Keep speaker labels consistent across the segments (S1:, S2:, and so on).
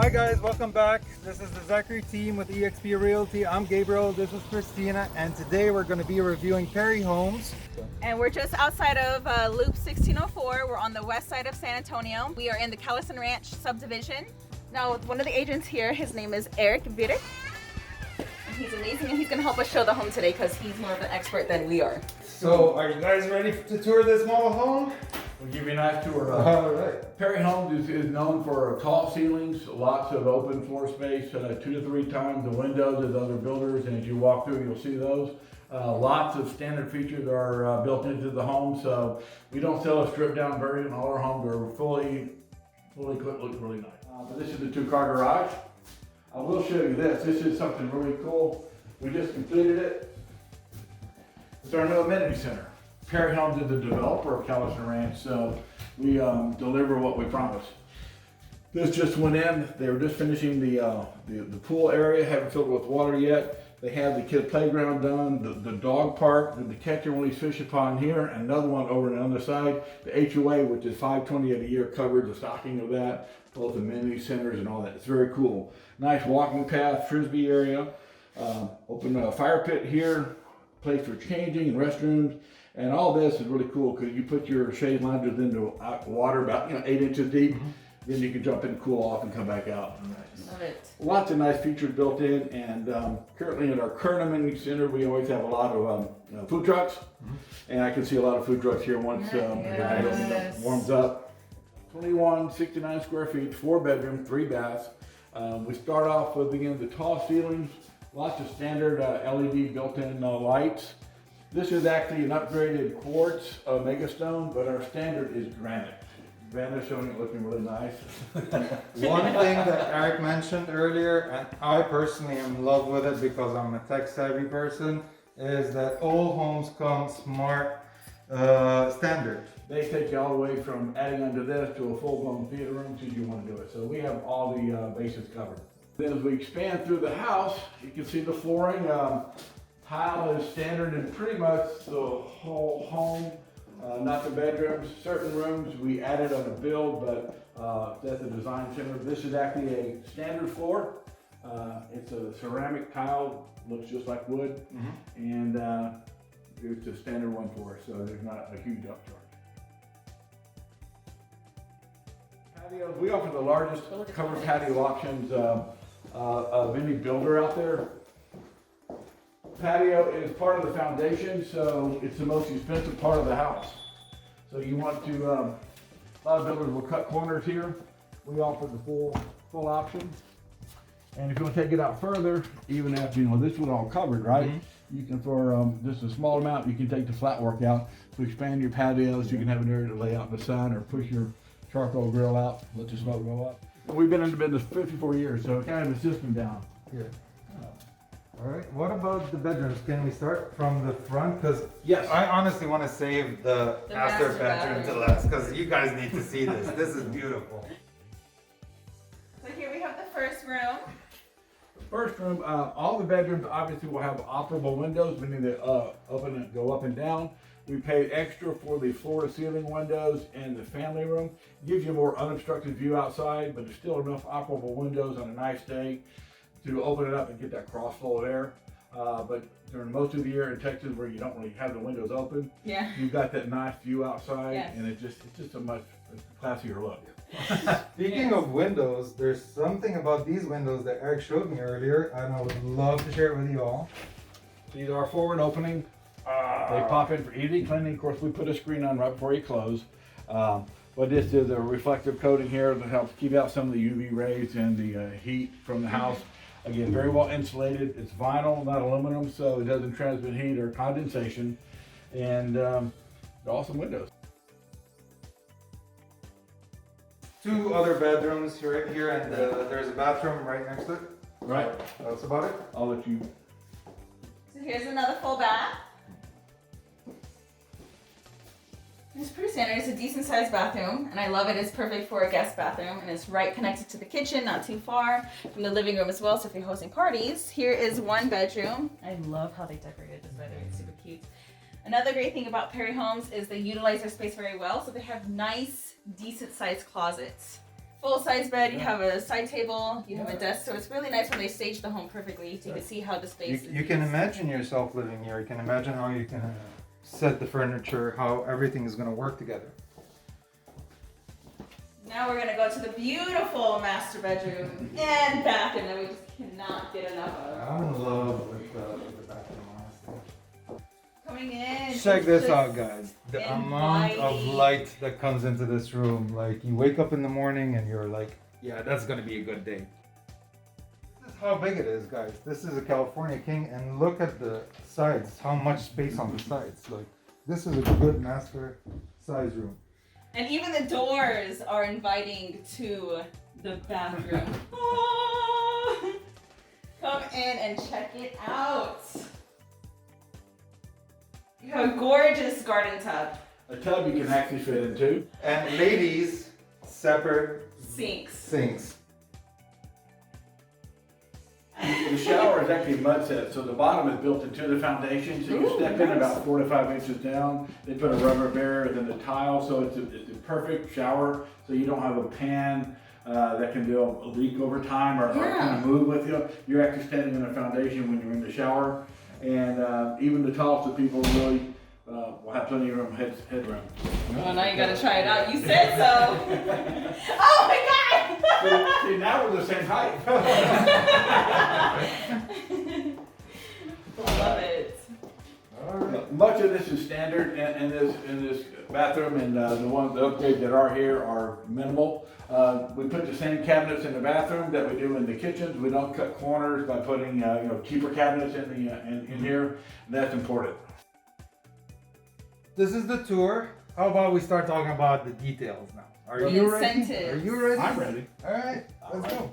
S1: Hi guys, welcome back. This is the Zachary team with eXp Realty. I'm Gabriel, this is Kristina, and today we're going to be reviewing Perry homes.
S2: And we're just outside of Loop 1604. We're on the west side of San Antonio. We are in the Kallison Ranch subdivision. Now, one of the agents here, his name is Eric Vierick. And he's amazing, and he's going to help us show the home today because he's more of an expert than we are.
S1: So, are you guys ready to tour this model home?
S3: We'll give you a nice tour.
S1: All right.
S3: Perry Homes is known for tall ceilings, lots of open floor space, 2 to 3 times the windows as other builders, and as you walk through, you'll see those. Lots of standard features are built into the home, so we don't sell a stripped down version. All our homes are fully equipped, look really nice. But this is the 2-car garage. I will show you this. This is something really cool. We just completed it. It's our new amenity center. Perry Homes is the developer of Kallison Ranch, so we deliver what we promise. This just went in. They were just finishing the pool area, haven't filled it with water yet. They have the kid playground done, the dog park, the catcher when he's fishing pond here, and another one over on the other side. The HOA, which is $520 a year, covers the stocking of that, both amenity centers and all that. It's very cool. Nice walking path, frisbee area, open fire pit here, place for changing and restrooms. And all this is really cool because you put your shade loungers into water about 8 inches deep. Then you can jump in, cool off, and come back out.
S2: Love it.
S3: Lots of nice features built in. And currently in our current amenity center, we always have a lot of food trucks. And I can see a lot of food trucks here once it warms up. 2169 square feet, 4 bedrooms, 3 baths. We start off with, again, the tall ceilings, lots of standard LED built-in lights. This is actually an upgraded quartz mega stone, but our standard is granite. Granite showing it looking really nice.
S1: One thing that Eric mentioned earlier, and I personally am in love with it because I'm a tech-savvy person, is that all homes come smart standard.
S3: They take you all the way from adding onto this to a full-blown theater room should you want to do it. So we have all the bases covered. Then as we expand through the house, you can see the flooring. Tile is standard in pretty much the whole home, not the bedrooms. Certain rooms we added on a build, but that's a design center. This is actually a standard floor. It's a ceramic tile, looks just like wood, and it's a standard one for us, so there's not a huge upcharge. Patios, we offer the largest covered patio options of any builder out there. Patio is part of the foundation, so it's the most expensive part of the house. So you want to, a lot of builders will cut corners here. We offer the full option. And if you want to take it out further, even after, this was all covered, right? You can, for just a small amount, you can take the flat work out to expand your patio so you can have an area to lay out in the sun or push your charcoal grill out, let the smoke go up. We've been in the business 54 years, so kind of a system down.
S1: Yeah. All right, what about the bedrooms? Can we start from the front? Because
S3: yes,
S1: I honestly want to save the master bedroom to last because you guys need to see this. This is beautiful.
S2: So here we have the first room.
S3: The first room, all the bedrooms obviously will have operable windows, meaning they open and go up and down. We paid extra for the floor to ceiling windows in the family room. Gives you a more unobstructed view outside, but there's still enough operable windows on a nice day to open it up and get that cross flow of air. But during most of the year in Texas where you don't really have the windows open, you've got that nice view outside, and it's just a much classier look.
S1: Speaking of windows, there's something about these windows that Eric showed me earlier, and I would love to share it with you all.
S3: These are forward opening. They pop in for easy cleaning. Of course, we put a screen on right before you close. But this is a reflective coating here that helps keep out some of the UV rays and the heat from the house. Again, very well insulated. It's vinyl, not aluminum, so it doesn't transmit heat or condensation. And awesome windows.
S1: 2 other bedrooms right here, and there's a bathroom right next to it.
S3: Right.
S1: That's about it.
S3: I'll let you.
S2: So here's another full bath. It's pretty standard. It's a decent sized bathroom, and I love it. It's perfect for a guest bathroom, and it's right connected to the kitchen, not too far from the living room as well. So if you're hosting parties, here is one bedroom. I love how they decorated this bedroom. It's super cute. Another great thing about Perry Homes is they utilize their space very well. So they have nice, decent sized closets. full-size bed, you have a side table, you have a desk, so it's really nice when they stage the home perfectly, so you can see how the space is.
S1: You can imagine yourself living here. You can imagine how you can set the furniture, how everything is going to work together.
S2: Now we're gonna go to the beautiful master bedroom and bathroom that we just cannot get enough of.
S1: I'm in love with the bathroom, honestly.
S2: Coming in.
S1: Check this
S2: just
S1: out, guys. The amount of
S2: inviting.
S1: light that comes into this room. Like, you wake up in the morning and you're like, yeah, that's gonna be a good day. This is how big it is, guys. This is a California King, and look at the sides, how much space on the sides. Like, this is a good master size room.
S2: And even the doors are inviting to the bathroom. Oh, come in and check it out. You have a gorgeous garden tub.
S3: A tub you can actually fit into.
S1: And ladies, separate
S2: Sinks.
S1: sinks.
S3: The shower is actually mud set, so the bottom is built into the foundation, so you
S2: Ooh,
S3: step in
S2: nice.
S3: about 4 to 5 inches down. They put a rubber barrier in the tile, so it's a perfect shower, so you don't have a pan that can do a leak over time or kind of move with you. You're actually standing in a foundation when you're in the shower, and even the tallest of people really will have plenty of room, headroom.
S2: Oh, now you gotta try it out. You said so. Oh my God!
S3: See, now we're the same height.
S2: Love it.
S3: Much of this is standard in this bathroom, and the upgrades that are here are minimal. We put the same cabinets in the bathroom that we do in the kitchens. We don't cut corners by putting cheaper cabinets in here. That's important.
S1: This is the tour. How about we start talking about the details now? Are
S2: The
S1: you ready?
S2: incentives.
S1: Are you ready?
S3: I'm ready.
S1: All right, let's go.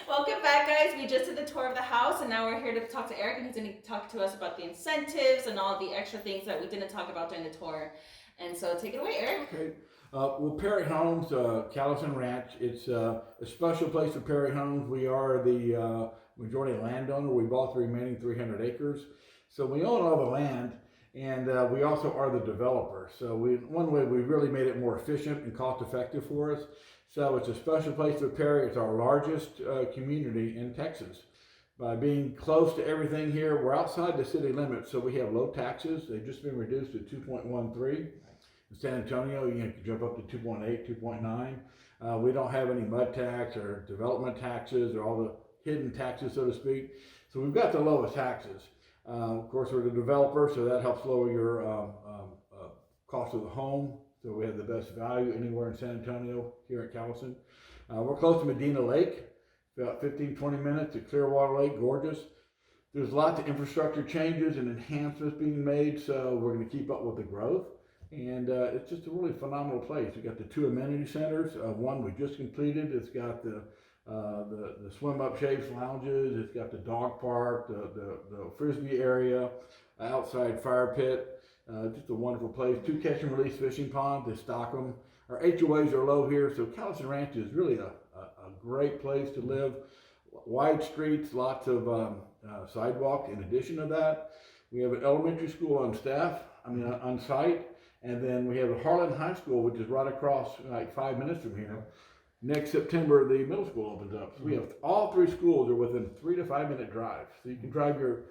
S2: Welcome back, guys. We just did the tour of the house, and now we're here to talk to Eric, and he's going to talk to us about the incentives and all the extra things that we didn't talk about during the tour. And so take it away, Eric.
S3: Okay. Well, Perry Homes, Kallison Ranch, it's a special place for Perry Homes. We are the majority landowner. We bought the remaining 300 acres. So we own all the land, and we also are the developer. So one way we really made it more efficient and cost effective for us. So it's a special place for Perry. It's our largest community in Texas. By being close to everything here, we're outside the city limits, so we have low taxes. They've just been reduced to 2.13. In San Antonio, you can jump up to 2.8, 2.9. We don't have any mud tax or development taxes or all the hidden taxes, so to speak. So we've got the lowest taxes. Of course, we're the developer, so that helps lower your cost of the home. So we have the best value anywhere in San Antonio here at Kellison. We're close to Medina Lake, about 15, 20 minutes to Clearwater Lake, gorgeous. There's lots of infrastructure changes and enhancements being made, so we're going to keep up with the growth. And it's just a really phenomenal place. We've got the 2 amenity centers. One we just completed. It's got the swim up shapes lounges. It's got the dog park, the frisbee area, outside fire pit. Just a wonderful place. 2 catch and release fishing ponds. They stock them. Our HOAs are low here, so Kallison Ranch is really a great place to live. Wide streets, lots of sidewalk. In addition to that, we have an elementary school on on site. And then we have a Harlan High School, which is right across, like 5 minutes from here. Next September, the middle school opens up. So we have all 3 schools are within 3 to 5 minute drive. So you can drive your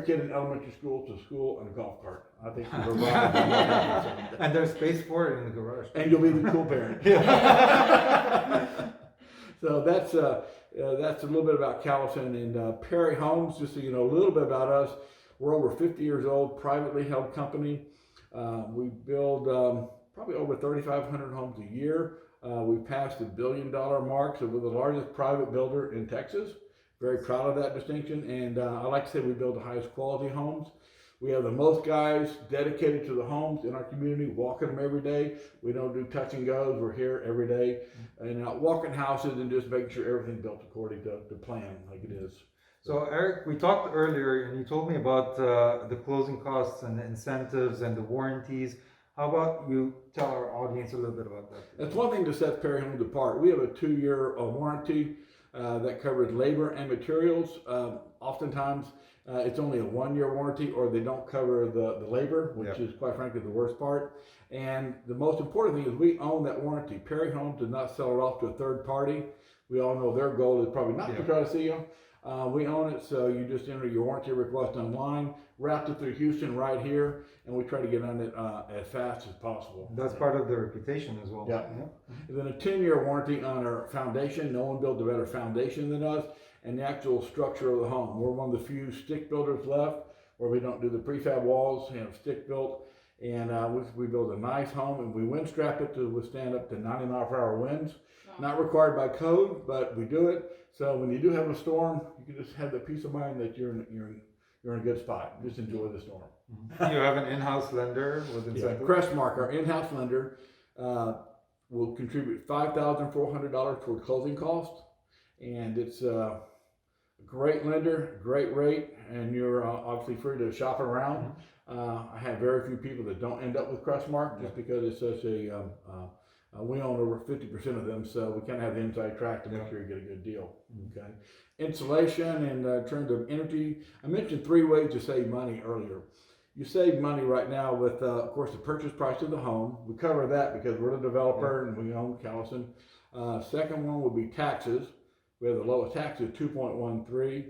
S3: kid in elementary school to school in a golf cart. I think you'll go
S1: And there's space for it in the garage.
S3: and you'll be the cool parent. So that's a little bit about Kallison and Perry Homes. Just so you know a little bit about us, we're over 50 years old, privately held company. We build probably over 3,500 homes a year. We passed the $1 billion mark, so we're the largest private builder in Texas. Very proud of that distinction, and I like to say we build the highest quality homes. We have the most guys dedicated to the homes in our community, walking them every day. We don't do touch and goes. We're here every day, and walking houses and just making sure everything's built according to plan, like it is.
S1: So Eric, we talked earlier and you told me about the closing costs and the incentives and the warranties. How about you tell our audience a little bit about that?
S3: That's one thing that sets Perry Homes apart. We have a 2-year warranty. that covers labor and materials. Oftentimes, it's only a 1-year warranty, or they don't cover the labor, which is quite frankly the worst part. And the most important thing is we own that warranty. Perry Homes does not sell it off to a third party. We all know their goal is probably not to try to see you. We own it, so you just enter your warranty request online, route it through Houston right here, and we try to get on it as fast as possible.
S1: That's part of the reputation as well.
S3: Yeah. And then a 10-year warranty on our foundation. No one builds a better foundation than us, and the actual structure of the home. We're one of the few stick builders left where we don't do the prefab walls, stick built. And we build a nice home, and we wind strap it to withstand up to 90-mile-per-hour winds. Not required by code, but we do it. So when you do have a storm, you can just have the peace of mind that you're in a good spot. Just enjoy the storm.
S1: You have an in-house lender with incentive?
S3: Crestmark, our in-house lender, will contribute $5,400 toward closing costs, and it's a great lender, great rate, and you're obviously free to shop around. I have very few people that don't end up with Crestmark just because it's such a we own over 50% of them, so we kind of have the inside track to make sure you get a good deal. Okay, insulation and in terms of energy, I mentioned 3 ways to save money earlier. You save money right now with, of course, the purchase price of the home. We cover that because we're the developer and we own Kallison. Second one would be taxes. We have the lowest tax of 2.13,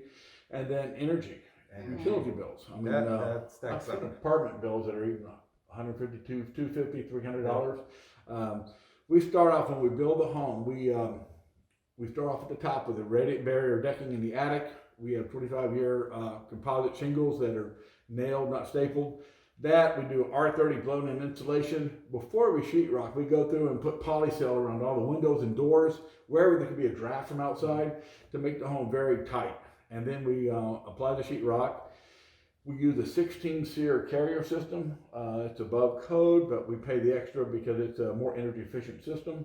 S3: and then energy and utility bills. I mean,
S1: that stacks
S3: I've
S1: up.
S3: seen apartment bills that are even $152, $250, $300. We start off when we build the home. We start off at the top with the radiant barrier decking in the attic. We have 25-year composite shingles that are nailed, not stapled. That we do R30 blown-in insulation. Before we sheetrock, we go through and put polycell around all the windows and doors, wherever there could be a draft from outside, to make the home very tight. And then we apply the sheetrock. We use a 16-SEER carrier system. It's above code, but we pay the extra because it's a more energy efficient system.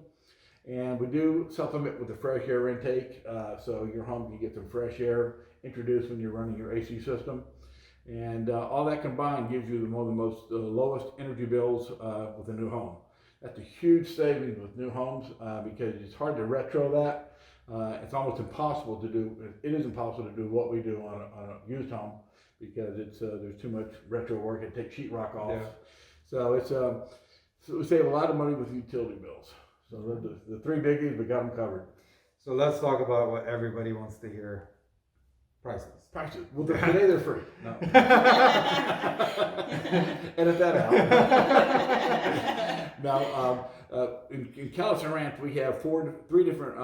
S3: And we do supplement with the fresh air intake, so your home can get some fresh air introduced when you're running your AC system. And all that combined gives you one of the most lowest energy bills with a new home. That's a huge savings with new homes because it's hard to retro that. It's almost impossible to do. It is impossible to do what we do on a used home because it's there's too much retro work. It takes sheetrock off. So it's so we save a lot of money with utility bills. So the 3 biggies, we got them covered.
S1: So let's talk about what everybody wants to hear. Prices.
S3: Well, today they're free. No. Edit that out. Now, in Kallison Ranch, we have 3 different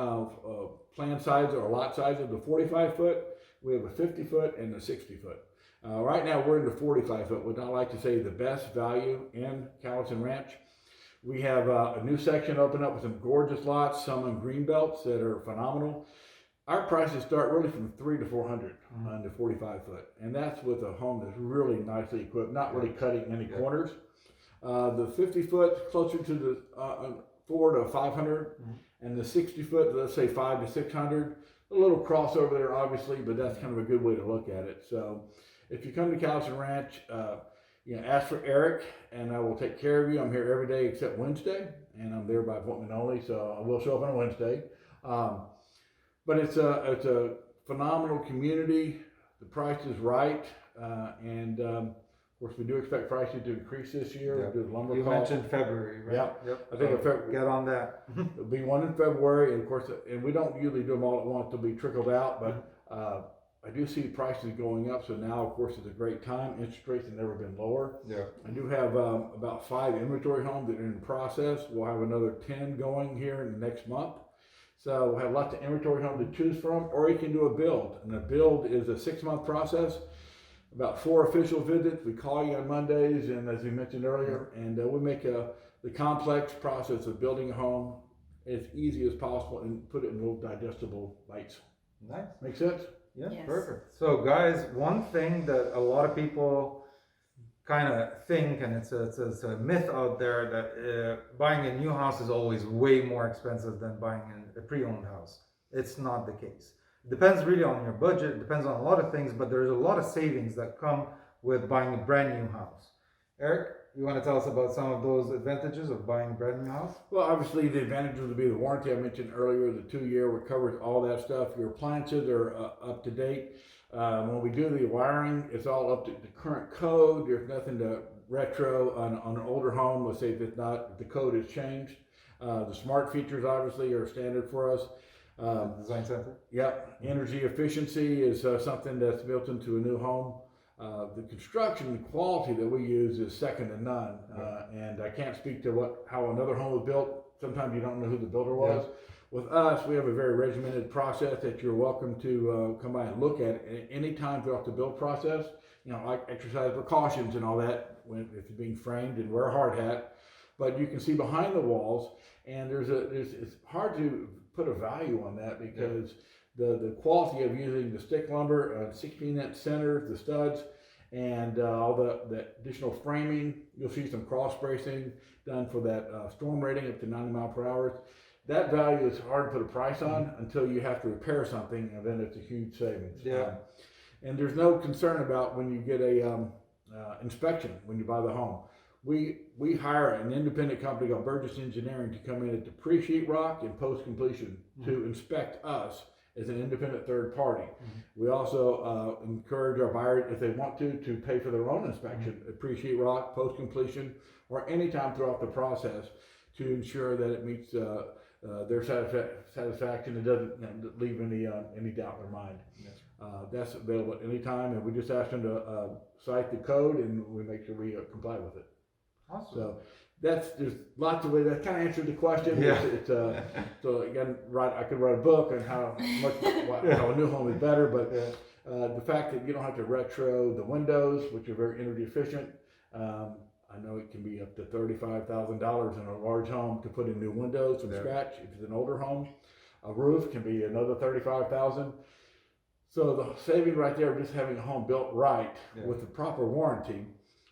S3: plan sizes or lot sizes: the 45-foot, we have a 50-foot, and a 60-foot. Right now, we're in the 45-foot. Would not like to say the best value in Kallison Ranch. We have a new section open up with some gorgeous lots, some in green belts that are phenomenal. Our prices start really from $300 to $400 on the 45-foot, and that's with a home that's really nicely equipped, not really cutting any corners. The 50-foot closer to the $400 to $500, and the 60-foot, let's say $500 to $600. A little crossover there, obviously, but that's kind of a good way to look at it. So, if you come to Kallison Ranch, ask for Eric, and I will take care of you. I'm here every day except Wednesday, and I'm there by appointment only, so I will show up on a Wednesday. But it's a phenomenal community. The price is right, and of course we do expect prices to increase this year. Due to lumber
S1: You
S3: costs.
S1: mentioned February, right?
S3: Yep. I think
S1: get on that.
S3: There'll be one in February, and of course, and we don't usually do them all at once. They'll be trickled out, but I do see prices going up. So now, of course, is a great time. Interest rates have never been lower. I do have about 5 inventory homes that are in process. We'll have another 10 going here in the next month. So we'll have lots of inventory homes to choose from, or you can do a build. And a build is a 6-month process, about 4 official visits. We call you on Mondays, and as we mentioned earlier, and we make the complex process of building a home as easy as possible and put it in little digestible bites.
S1: Nice.
S3: Make sense?
S1: Yeah,
S2: Yes.
S1: perfect. So guys, one thing that a lot of people kind of think, and it's a myth out there, that buying a new house is always way more expensive than buying a pre-owned house. It's not the case. It depends really on your budget, it depends on a lot of things, but there's a lot of savings that come with buying a brand new house. Eric? you want to tell us about some of those advantages of buying a brand new house?
S3: Well, obviously the advantages would be the warranty I mentioned earlier, the 2-year, which covers all that stuff. Your appliances are up to date. When we do the wiring, it's all up to the current code. There's nothing to retro on an older home. Let's say if the code has changed. The smart features obviously are standard for us.
S1: Design center?
S3: Yep. Energy efficiency is something that's built into a new home. The construction quality that we use is second to none. And I can't speak to how another home was built. Sometimes you don't know who the builder was. Yeah. With us, we have a very regimented process that you're welcome to come by and look at any time throughout the build process. You know, like exercise precautions and all that if it's being framed, and wear a hard hat. But you can see behind the walls, and it's hard to put a value on that because the quality of using the stick lumber, 16-inch centers, the studs, and all the additional framing. You'll see some cross bracing done for that storm rating up to 90 miles per hour. That value is hard to put a price on until you have to repair something, and then it's a huge savings.
S1: Yeah.
S3: And there's no concern about when you get a inspection when you buy the home. We hire an independent company called Burgess Engineering to come in and depreciate rock and post completion to inspect us as an independent third party. We also encourage our buyers, if they want to pay for their own inspection, appreciate rock, post completion, or any time throughout the process to ensure that it meets their satisfaction and doesn't leave any doubt in their mind. That's available at any time, and we just ask them to cite the code, and we make sure we comply with it.
S1: Awesome.
S3: So there's lots of ways. That kind of answered the question.
S1: Yeah.
S3: So again, I could write a book on how a new home is better, but the fact that you don't have to retro the windows, which are very energy efficient. I know it can be up to $35,000 in a large home to put in new windows from scratch. If it's an older home, a roof can be another $35,000. So the saving right there, just having a home built right with the proper warranty.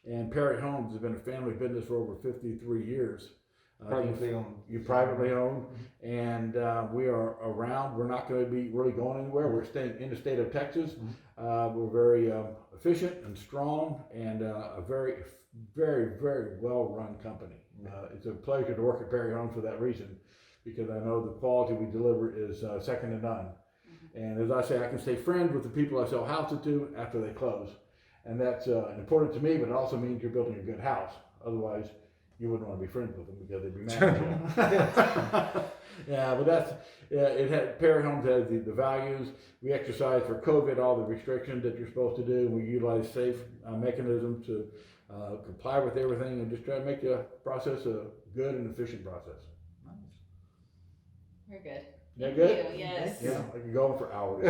S3: And Perry Homes has been a family business for over 53 years.
S1: Privately owned.
S3: You're privately owned, and we are around. We're not going to be really going anywhere. We're staying in the state of Texas. We're very efficient and strong, and a very, very, very well-run company. It's a pleasure to work at Perry Homes for that reason, because I know the quality we deliver is second to none. And as I say, I can stay friends with the people I sell houses to after they close. And that's important to me, but it also means you're building a good house. Otherwise, you wouldn't want to be friends with them because they'd be mad at you. Yeah, but Perry Homes has the values. We exercise for COVID, all the restrictions that you're supposed to do. We utilize safe mechanisms to comply with everything and just try to make the process a good and efficient process.
S1: Nice.
S2: We're good.
S3: Yeah, good?
S2: Thank you. Yes.
S3: Yeah, I could go on for hours.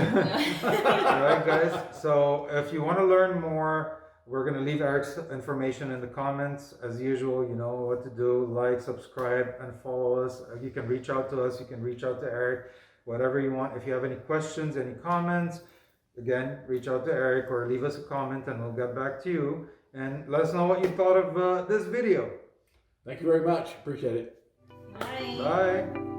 S1: Alright guys, so if you want to learn more, we're going to leave Eric's information in the comments. As usual, you know what to do. Like, subscribe, and follow us. You can reach out to us. You can reach out to Eric. Whatever you want. If you have any questions, any comments, again, reach out to Eric or leave us a comment and we'll get back to you. And let us know what you thought of this video.
S3: Thank you very much. Appreciate it.
S2: Bye.
S1: Bye.